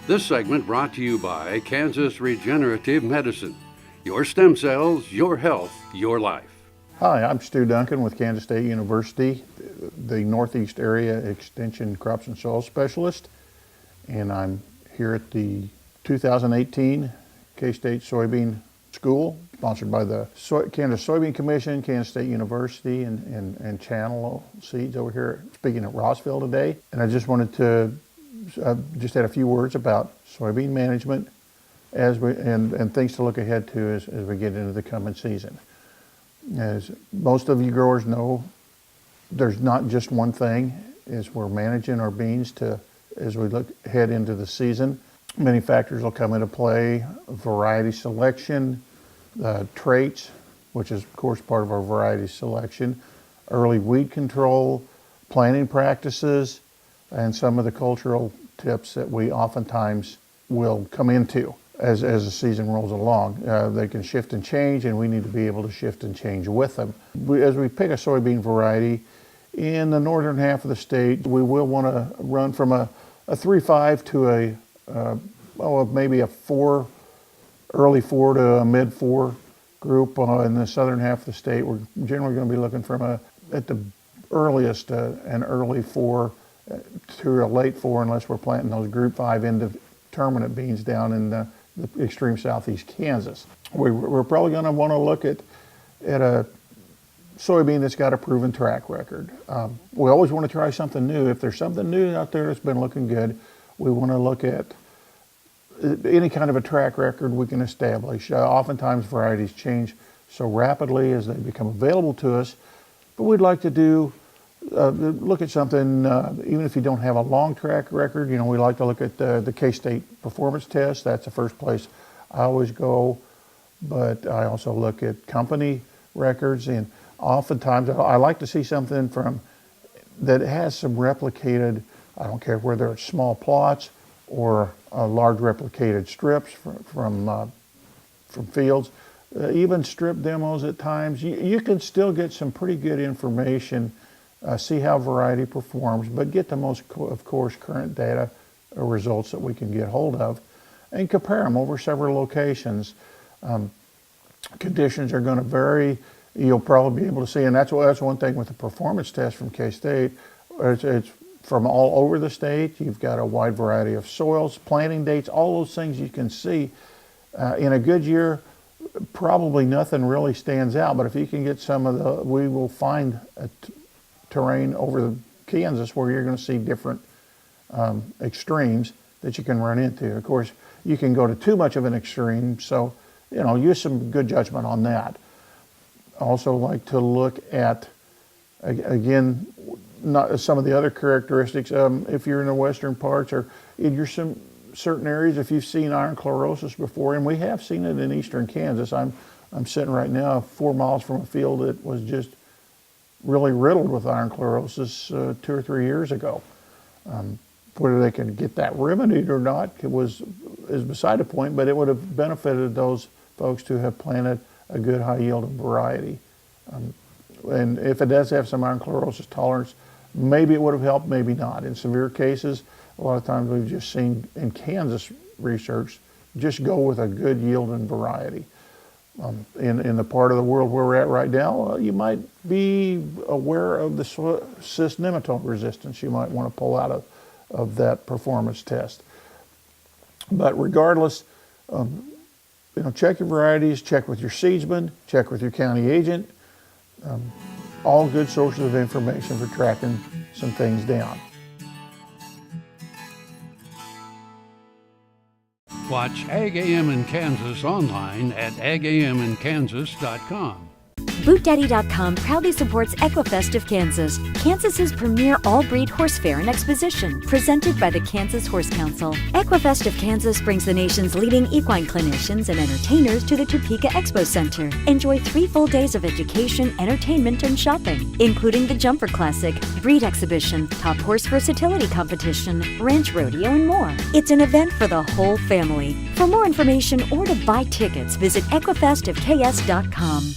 This segment brought to you by Kansas Regenerative Medicine. Your stem cells, your health, your life. Hi, I'm Stu Duncan with Kansas State University, the Northeast Area Extension Crops and Soil Specialist, and I'm here at the 2018 K-State Soybean School, sponsored by the Kansas Soybean Commission, Kansas State University, and Channel Seeds over here, speaking at Rossville today. And I just wanted to just add a few words about soybean management and things to look ahead to as we get into the coming season. As most of you growers know, there's not just one thing as we're managing our beans as we look ahead into the season. Many factors will come into play: variety selection, traits, which is of course part of our variety selection, early weed control, planting practices, and some of the cultural tips that we oftentimes will come into as the season rolls along. They can shift and change, and we need to be able to shift and change with them. As we pick a soybean variety, in the northern half of the state, we will want to run from a 3-5 to maybe a 4, early 4 to a mid 4 group. In the southern half of the state, we're generally going to be looking from at the earliest, an early 4 to a late 4, unless we're planting those group 5 indeterminate beans down in the extreme southeast Kansas. We're probably going to want to look at a soybean that's got a proven track record. We always want to try something new. If there's something new out there that's been looking good, we want to look at any kind of a track record we can establish. Oftentimes varieties change so rapidly as they become available to us, but we'd like to look at something, even if you don't have a long track record. We like to look at the K-State performance test. That's the first place I always go, but I also look at company records, and oftentimes I like to see something that has some replicated, I don't care whether it's small plots or large replicated strips from fields, even strip demos at times. You can still get some pretty good information, see how variety performs, but get the most, of course, current data or results that we can get hold of and compare them over several locations. Conditions are going to vary. You'll probably be able to see, and that's one thing with the performance test from K-State. It's from all over the state. You've got a wide variety of soils, planting dates, all those things you can see. In a good year, probably nothing really stands out, but if you can get we will find a terrain over Kansas where you're going to see different extremes that you can run into. Of course, you can go to too much of an extreme, so use some good judgment on that. Also like to look at, again, not some of the other characteristics. If you're in the western parts or in some certain areas, if you've seen iron chlorosis before, and we have seen it in eastern Kansas. I'm sitting right now 4 miles from a field that was just really riddled with iron chlorosis 2 or 3 years ago. Whether they can get that remedied or not is beside the point, but it would have benefited those folks to have planted a good high yielding variety. And if it does have some iron chlorosis tolerance, maybe it would have helped, maybe not. In severe cases, a lot of times we've just seen in Kansas research, just go with a good yielding variety. In the part of the world where we're at right now, you might be aware of the cyst nematode resistance you might want to pull out of that performance test. But regardless, check your varieties, check with your seedsman, check with your county agent. All good sources of information for tracking some things down. Watch Ag AM in Kansas online at agaminkansas.com. BootDaddy.com proudly supports Equifest of Kansas, Kansas's premier all-breed horse fair and exposition, presented by the Kansas Horse Council. Equifest of Kansas brings the nation's leading equine clinicians and entertainers to the Topeka Expo Center. Enjoy 3 full days of education, entertainment, and shopping, including the Jumper Classic, breed exhibition, top horse versatility competition, ranch rodeo, and more. It's an event for the whole family. For more information or to buy tickets, visit equifestofks.com.